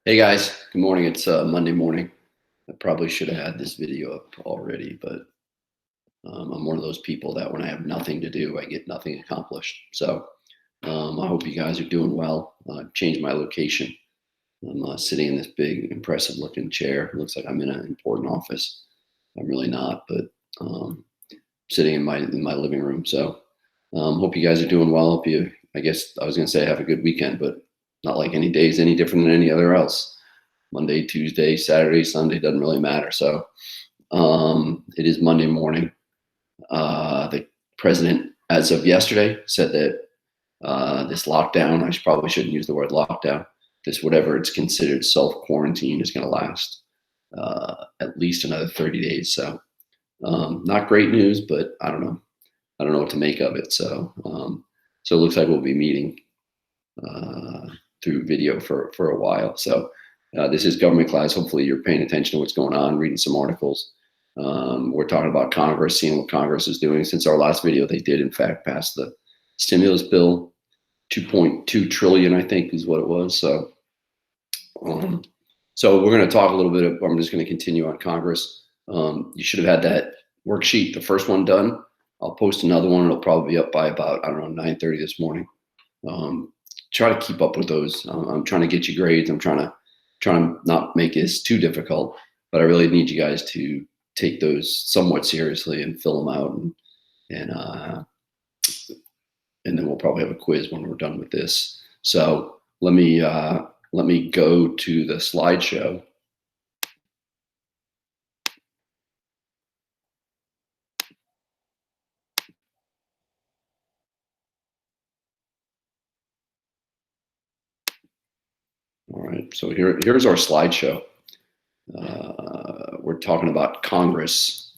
Hey guys, good morning. It's Monday morning. I probably should have had this video up already, but I'm one of those people that when I have nothing to do, I get nothing accomplished. So I hope you guys are doing well. Changed my location. I'm sitting in this big, impressive looking chair. It looks like I'm in an important office. I'm really not, but sitting in my living room. So hope you guys are doing well. Hope you. I guess I was going to say have a good weekend, but not like any day is any different than any other else. Monday, Tuesday, Saturday, Sunday, doesn't really matter. So it is Monday morning. The president, as of yesterday, said that this lockdown, probably shouldn't use the word lockdown, this whatever it's considered self-quarantine is going to last at least another 30 days. So not great news, but I don't know. I don't know what to make of it. So so it looks like we'll be meeting through video for a while. So this is government class. Hopefully you're paying attention to what's going on, reading some articles. We're talking about Congress, seeing what Congress is doing. Since our last video, they did in fact pass the stimulus bill, 2.2 trillion, I think is what it was. So so we're going to talk a little bit I'm just going to continue on Congress. You should have had that worksheet, the first one done. I'll post another one. It'll probably be up by about, I don't know, 9:30 this morning. Try to keep up with those. I'm trying to get you grades. I'm trying to not make this too difficult, but I really need you guys to take those somewhat seriously and fill them out, and then we'll probably have a quiz when we're done with this. So let me go to the slideshow. All right, so here's our slideshow. We're talking about Congress,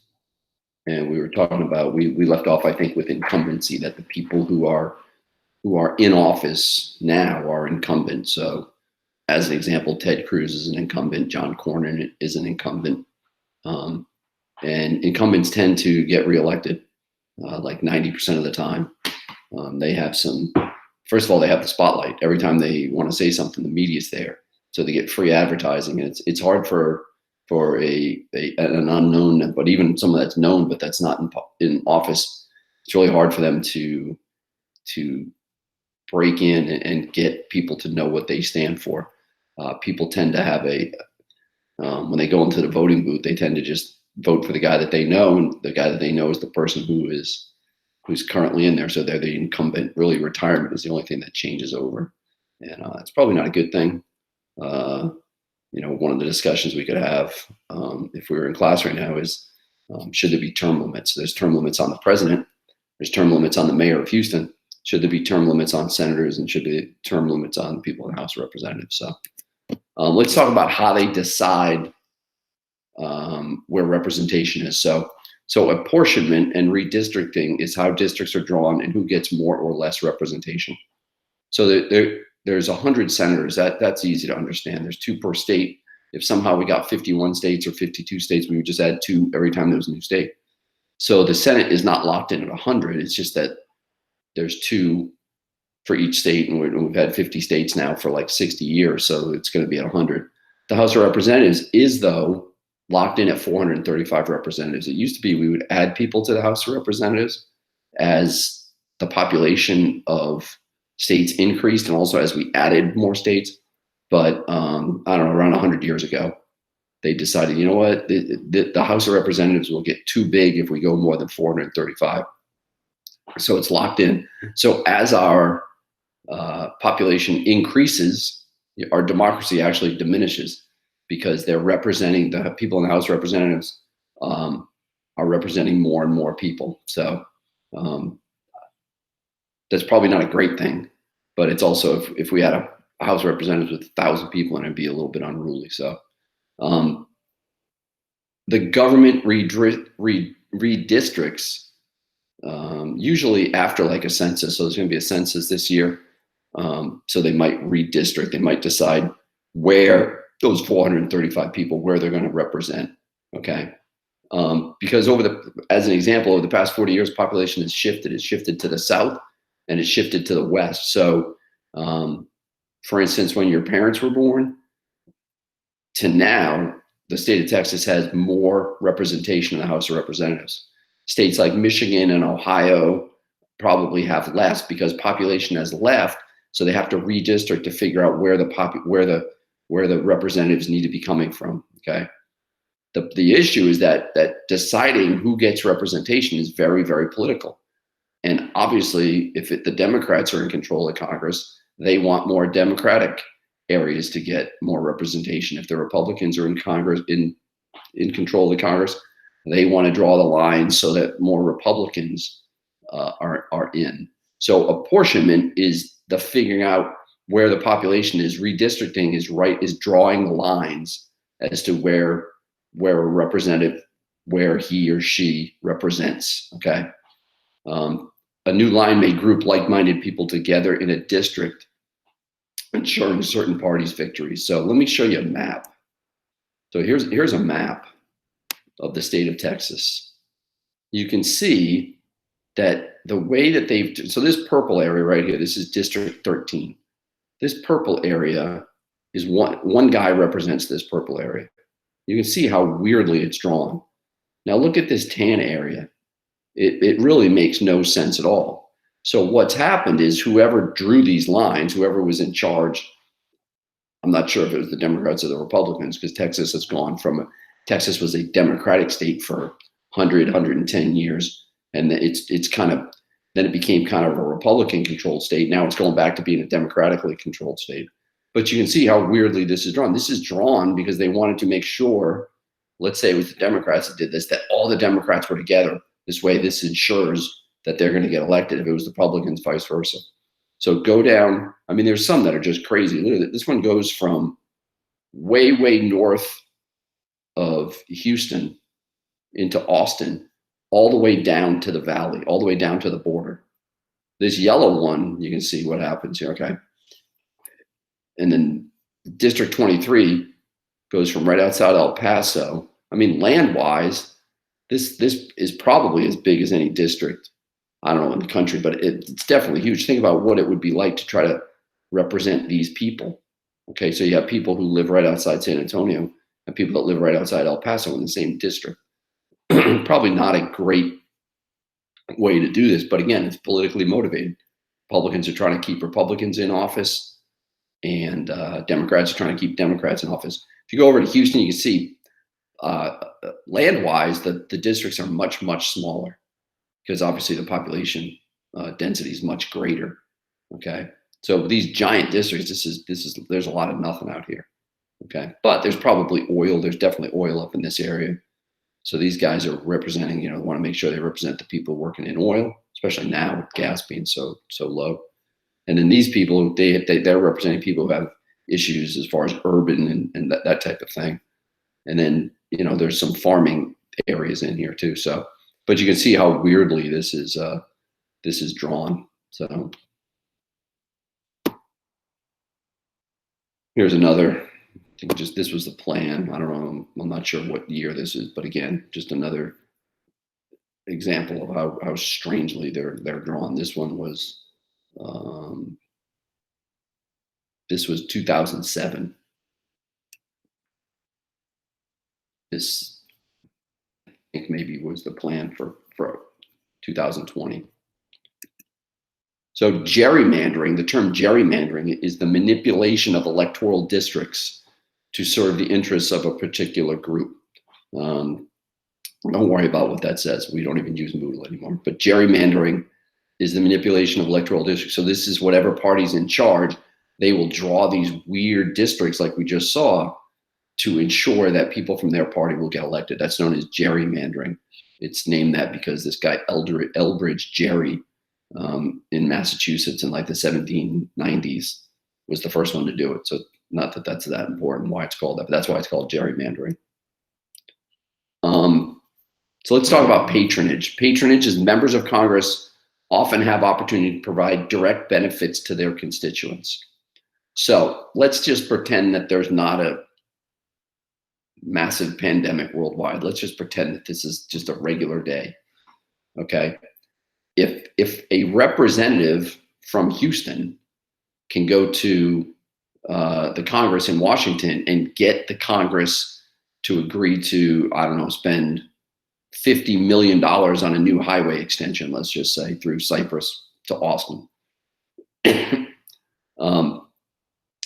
and we were talking about we left off, I think, with incumbency, that the people who are in office now are incumbent. So, as an example, Ted Cruz is an incumbent, John Cornyn is an incumbent, and incumbents tend to get reelected like 90% of the time. They have some. First of all, they have the spotlight. Every time they want to say something, the media's there, so they get free advertising. And it's hard for an unknown, but even someone that's known but that's not in office, it's really hard for them to break in and get people to know what they stand for. People tend to have when they go into the voting booth, they tend to just vote for the guy that they know, and the guy that they know is the person who's currently in there. So they're the incumbent. Really, retirement is the only thing that changes over, and it's probably not a good thing. One of the discussions we could have if we were in class right now is should there be term limits? There's term limits on the president. There's term limits on the mayor of Houston. Should there be term limits on senators, and should there be term limits on people in the House of Representatives? So let's talk about how they decide where representation is. So apportionment and redistricting is how districts are drawn and who gets more or less representation. So there's 100 senators. That's easy to understand. There's 2 per state. If somehow we got 51 states or 52 states, we would just add 2 every time there was a new state. So the Senate is not locked in at 100. It's just that there's 2 for each state, and we've had 50 states now for like 60 years, so it's going to be at 100. The House of Representatives is, though, locked in at 435 representatives. It used to be we would add people to the House of Representatives as the population of states increased, and also as we added more states. But I don't know, around 100 years ago, they decided, you know what, the House of Representatives will get too big if we go more than 435. So it's locked in. So as our population increases, our democracy actually diminishes, because they're representing, the people in the House of Representatives are representing more and more people. So that's probably not a great thing, but it's also, if we had a House of Representatives with 1,000 people, and it'd be a little bit unruly. So the government redistricts usually after like a census. So there's going to be a census this year. So they might redistrict. They might decide where those 435 people, where they're going to represent. Okay. Because as an example, over the past 40 years, population has shifted. It's shifted to the south and it's shifted to the west. So, for instance, when your parents were born, to now, the state of Texas has more representation in the House of Representatives. States like Michigan and Ohio probably have less because population has left, so they have to redistrict to figure out where the representatives need to be coming from. Okay, the issue is that deciding who gets representation is very, very political, and obviously, if the Democrats are in control of Congress, they want more Democratic areas to get more representation. If the Republicans are in Congress, in control of the Congress, they want to draw the line so that more Republicans are in. So apportionment is the figuring out where the population is. Redistricting is drawing the lines as to where a representative, where he or she represents. Okay, a new line may group like-minded people together in a district, ensuring certain parties' victories. So let me show you a map. So here's a map of the state of Texas. You can see that the way that so this purple area right here, this is District 13. This purple area is one guy represents this purple area. You can see how weirdly it's drawn. Now look at this tan area. It really makes no sense at all. So what's happened is whoever drew these lines, whoever was in charge, I'm not sure if it was the Democrats or the Republicans, because Texas has gone from Texas was a Democratic state for 110 years. And it's kind of, then it became kind of a Republican controlled state. Now it's going back to being a democratically controlled state. But you can see how weirdly this is drawn. This is drawn because they wanted to make sure, let's say it was the Democrats that did this, that all the Democrats were together. This way, this ensures that they're going to get elected. If it was the Republicans, vice versa. So go down. I mean, there's some that are just crazy. Look at it. This one goes from way, way north of Houston into Austin, all the way down to the valley, all the way down to the border. This yellow one, you can see what happens here, okay? And then District 23 goes from right outside El Paso. I mean, land-wise, this is probably as big as any district, I don't know, in the country, but it's definitely huge. Think about what it would be like to try to represent these people. Okay, so you have people who live right outside San Antonio and people that live right outside El Paso in the same district. Probably not a great way to do this, but again, it's politically motivated. Republicans are trying to keep Republicans in office, and Democrats are trying to keep Democrats in office. If you go over to Houston, you can see land-wise, the districts are much, much smaller because obviously the population density is much greater. Okay, so these giant districts, there's a lot of nothing out here. Okay, but there's probably oil. There's definitely oil up in this area. So these guys are representing, want to make sure they represent the people working in oil, especially now with gas being so low. And then these people, they're representing people who have issues as far as urban and that type of thing. And then, there's some farming areas in here too. So, but you can see how weirdly this is drawn. So here's another. I think this was the plan. I don't know. I'm not sure what year this is, but again, just another example of how strangely they're drawn. This one was 2007. This, I think, maybe was the plan for 2020. So gerrymandering, the term gerrymandering is the manipulation of electoral districts to serve the interests of a particular group. Don't worry about what that says. We don't even use Moodle anymore. But gerrymandering is the manipulation of electoral districts. So this is whatever party's in charge, they will draw these weird districts like we just saw to ensure that people from their party will get elected. That's known as gerrymandering. It's named that because this guy Elbridge Gerry in Massachusetts in like the 1790s was the first one to do it. So not that that's that important why it's called that, but that's why it's called gerrymandering. So let's talk about patronage. Patronage is members of Congress often have opportunity to provide direct benefits to their constituents. So let's just pretend that there's not a massive pandemic worldwide. Let's just pretend that this is just a regular day. Okay. If a representative from Houston can go to the Congress in Washington and get the Congress to agree to, I don't know, spend $50 million on a new highway extension, let's just say, through Cyprus to Austin.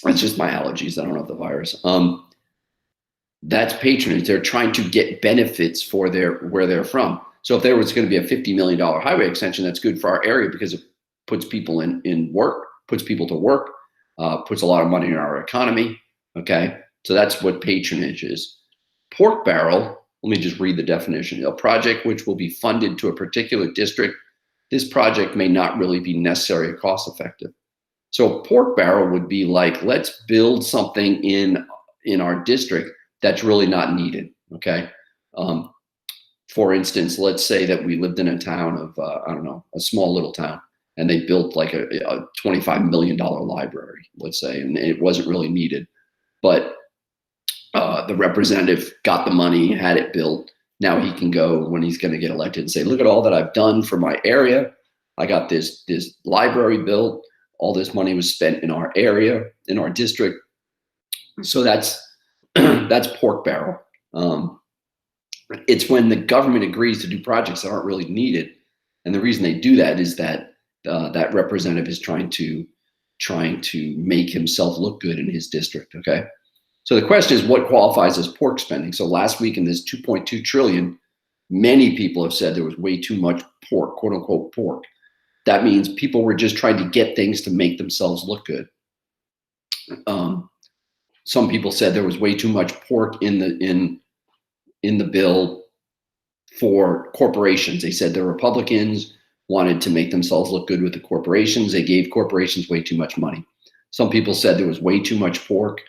That's just my allergies. I don't know if the virus. That's patronage. They're trying to get benefits for where they're from. So if there was going to be a $50 million highway extension, that's good for our area because it puts people in work, puts people to work, puts a lot of money in our economy. Okay, so that's what patronage is. Pork barrel. Let me just read the definition. A project which will be funded to a particular district. This project may not really be necessary or cost effective. So a pork barrel would be like, let's build something in our district that's really not needed. Okay. For instance, let's say that we lived in a town of, I don't know, a small little town, and they built like a $25 million library, let's say, and it wasn't really needed. But the representative got the money, had it built. Now he can go when he's going to get elected and say, look at all that I've done for my area. I got this library built. All this money was spent in our area, in our district. So that's pork barrel. It's when the government agrees to do projects that aren't really needed. And the reason they do that is that that representative is trying to make himself look good in his district. Okay. So the question is, what qualifies as pork spending? So last week in this 2.2 trillion, many people have said there was way too much pork, quote unquote pork. That means people were just trying to get things to make themselves look good. Some people said there was way too much pork in the bill for corporations. They said the Republicans wanted to make themselves look good with the corporations. They gave corporations way too much money. Some people said there was way too much pork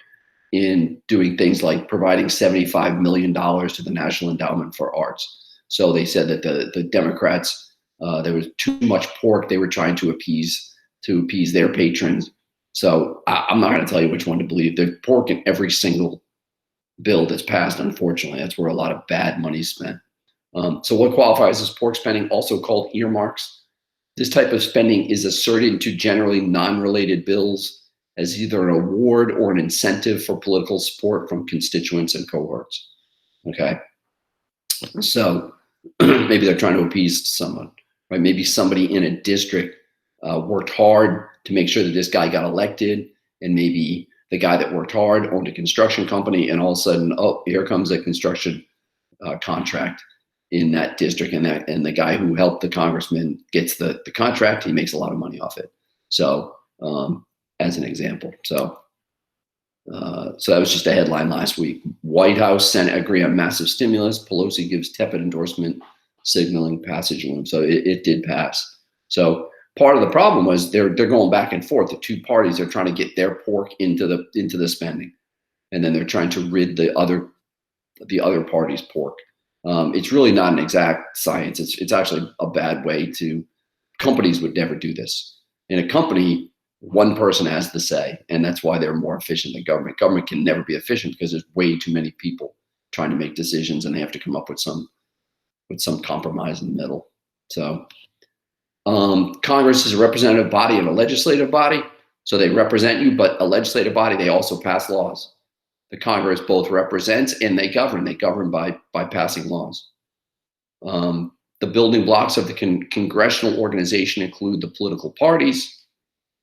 in doing things like providing $75 million to the National Endowment for Arts. So they said that the Democrats, there was too much pork they were trying to appease their patrons. So I'm not going to tell you which one to believe. There's pork in every single bill that's passed, unfortunately. That's where a lot of bad money is spent. So what qualifies as pork spending, also called earmarks? This type of spending is asserted to generally non-related bills as either an award or an incentive for political support from constituents and cohorts. Okay. So maybe they're trying to appease someone, right? Maybe somebody in a district worked hard to make sure that this guy got elected, and maybe the guy that worked hard owned a construction company, and all of a sudden, oh, here comes a construction contract in that district, and the guy who helped the congressman gets the contract. He makes a lot of money off it. So as an example, so that was just a headline last week. White House, Senate agree on massive stimulus. Pelosi gives tepid endorsement, signaling passage loom. So it did pass. So part of the problem was they're going back and forth. The two parties are trying to get their pork into the spending, and then they're trying to rid the other party's pork. It's really not an exact science. It's actually a bad way to. Companies would never do this. In a company, one person has the say, and that's why they're more efficient than government. Government can never be efficient because there's way too many people trying to make decisions, and they have to come up with some compromise in the middle. So Congress is a representative body and a legislative body, so they represent you, but a legislative body, they also pass laws. The Congress both represents and they govern. They govern by passing laws. The building blocks of the congressional organization include the political parties,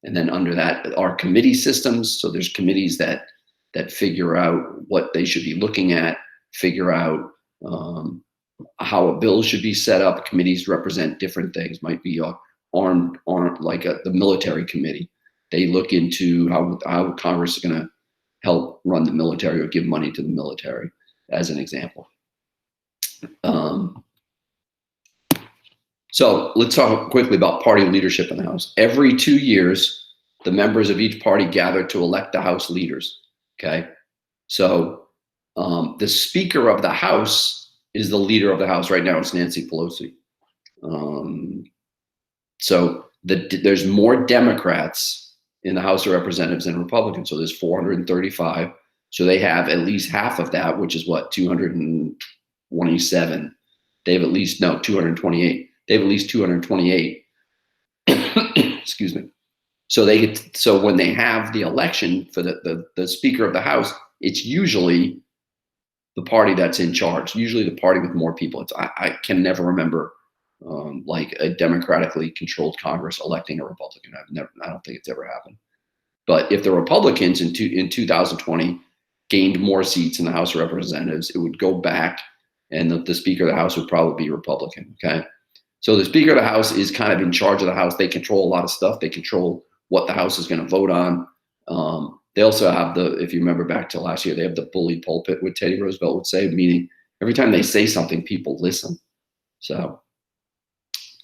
and then under that are committee systems. So there's committees that figure out what they should be looking at, figure out how a bill should be set up. Committees represent different things. Might be armed like the military committee. They look into how Congress is going to help run the military or give money to the military, as an example. So let's talk quickly about party leadership in the House. Every 2 years, the members of each party gather to elect the House leaders. Okay, so the Speaker of the House is the leader of the House. Right now, it's Nancy Pelosi. So there's more Democrats in the House of Representatives than Republicans. So there's 435. So they have at least half of that, which is what, 227. They have at least 228. They have at least 228. Excuse me. So so when they have the election for the Speaker of the House, it's usually the party that's in charge, usually the party with more people. I can never remember like a democratically controlled Congress electing a Republican. I don't think it's ever happened. But if the Republicans in 2020 gained more seats in the House of Representatives, it would go back, and the Speaker of the House would probably be Republican. Okay, so the Speaker of the House is kind of in charge of the House. They control a lot of stuff. They control what the House is going to vote on. They also have if you remember back to last year, they have the bully pulpit, what Teddy Roosevelt would say, meaning every time they say something, people listen. So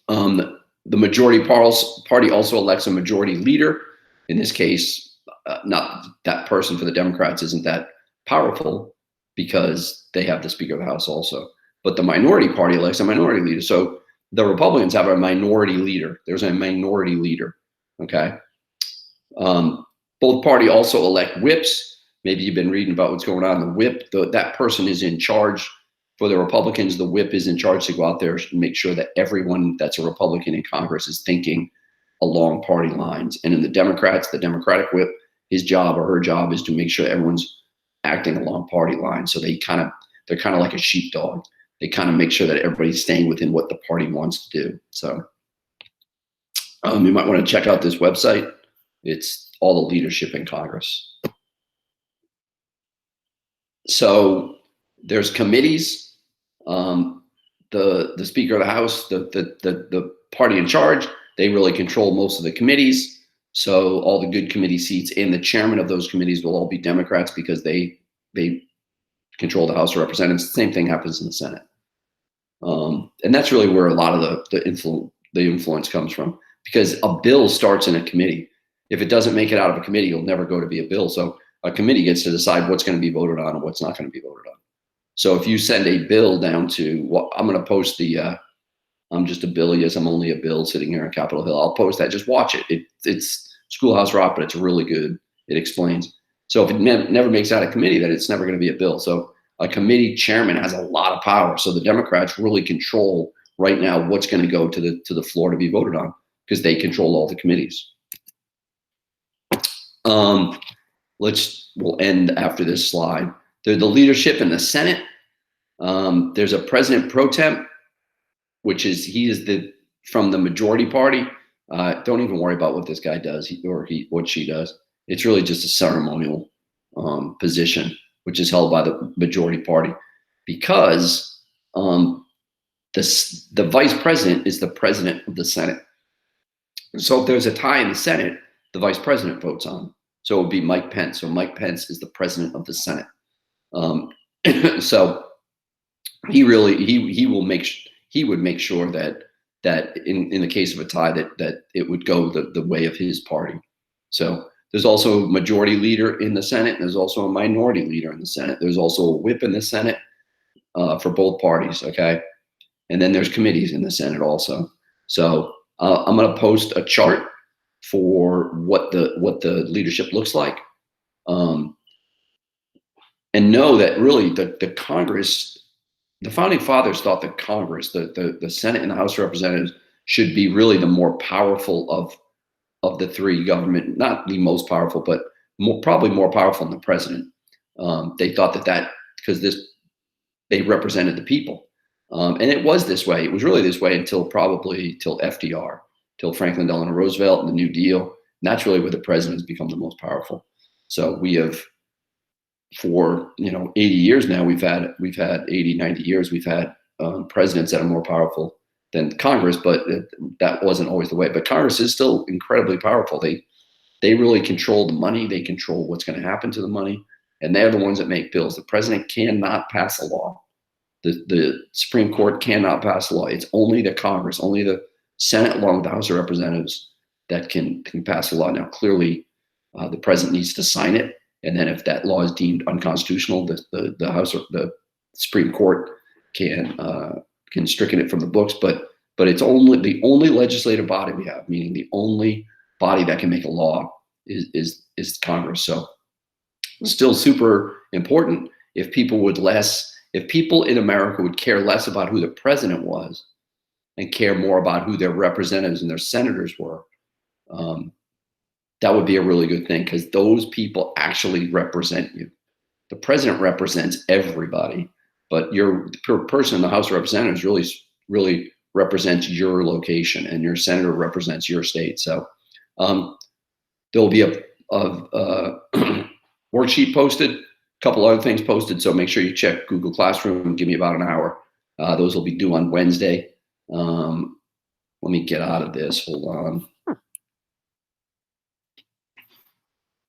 the majority party also elects a majority leader. In this case, not that person for the Democrats isn't that powerful because they have the Speaker of the House also. But the minority party elects a minority leader. So the Republicans have a minority leader. There's a minority leader. Okay. Both party also elect whips. Maybe you've been reading about what's going on. The whip, that person is in charge. For the Republicans, the whip is in charge to go out there and make sure that everyone that's a Republican in Congress is thinking along party lines. And in the Democrats, the Democratic whip, his job or her job is to make sure everyone's acting along party lines. So they're kind of like a sheepdog. They kind of make sure that everybody's staying within what the party wants to do. So you might want to check out this website. It's all the leadership in Congress. So there's committees. The Speaker of the House, the party in charge, they really control most of the committees. So all the good committee seats and the chairman of those committees will all be Democrats because they control the House of Representatives. The same thing happens in the Senate. And that's really where a lot of the influence comes from, because a bill starts in a committee. If it doesn't make it out of a committee, it'll never go to be a bill. So a committee gets to decide what's going to be voted on and what's not going to be voted on. So if you send a bill down to, well, I'm going to post I'm just a bill. Yes, I'm only a bill sitting here on Capitol Hill. I'll post that. Just watch it. It's Schoolhouse Rock, but it's really good. It explains. So if it never makes out of committee, then it's never going to be a bill. So a committee chairman has a lot of power. So the Democrats really control right now what's going to go to the floor to be voted on, because they control all the committees. We'll end after this slide. The leadership in the Senate. There's a president pro tem, which is he is from the majority party. Don't even worry about what this guy does what she does. It's really just a ceremonial position, which is held by the majority party, because the vice president is the president of the Senate. So if there's a tie in the Senate, the vice president votes on. So it would be Mike Pence. So Mike Pence is the president of the Senate. So he would make sure that in the case of a tie that it would go the way of his party. So there's also a majority leader in the Senate. And there's also a minority leader in the Senate. There's also a whip in the Senate for both parties. Okay, and then there's committees in the Senate also. So I'm going to post a chart for what the leadership looks like, and know that really the Congress, the founding fathers thought that Congress, the Senate and the House of Representatives, should be really the more powerful of the three government, not the most powerful, but probably more powerful than the president. They thought that because they represented the people, and it was this way. It was really this way until FDR, till Franklin Delano Roosevelt and the New Deal. And that's really where the president has become the most powerful. So we have, for 80 years now, we've had 80, 90 years, we've had presidents that are more powerful than Congress, but that wasn't always the way. But Congress is still incredibly powerful. They really control the money. They control what's going to happen to the money, and they're the ones that make bills. The president cannot pass a law. The Supreme Court cannot pass a law. It's only the Congress, only the Senate, along with the House of Representatives, that can pass a law. Now, clearly, the president needs to sign it, and then if that law is deemed unconstitutional, the Supreme Court can stricken it from the books. But it's the only legislative body we have, meaning the only body that can make a law is Congress. So it's still super important. If people in America would care less about who the president was and care more about who their representatives and their senators were, that would be a really good thing, because those people actually represent you. The president represents everybody, but your person in the House of Representatives really represents your location, and your senator represents your state. So there'll be a worksheet posted, a couple other things posted. So make sure you check Google Classroom and give me about an hour. Those will be due on Wednesday. Let me get out of this. Hold on.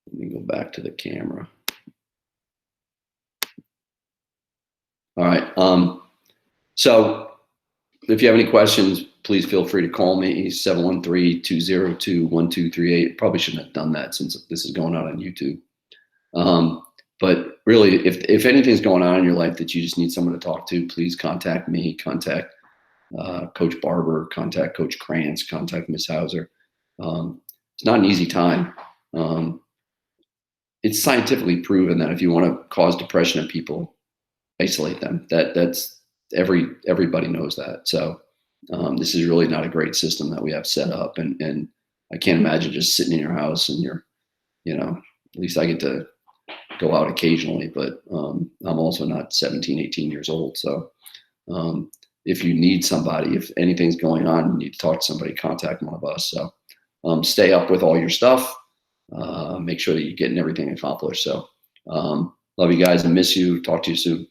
Let me go back to the camera. All right. So if you have any questions, please feel free to call me, 713-202-1238. Probably shouldn't have done that since this is going out on YouTube. But really, if anything's going on in your life that you just need someone to talk to, please contact me, contact Coach Barber, contact Coach Krantz, contact Ms. Hauser. It's not an easy time. It's scientifically proven that if you want to cause depression in people, isolate them. That's everybody knows that. So this is really not a great system that we have set up, and I can't imagine just sitting in your house and you're, at least I get to go out occasionally, but I'm also not 17, 18 years old. So if you need somebody, if anything's going on, you need to talk to somebody, contact one of us. So stay up with all your stuff. Make sure that you're getting everything accomplished. So love you guys and miss you. Talk to you soon.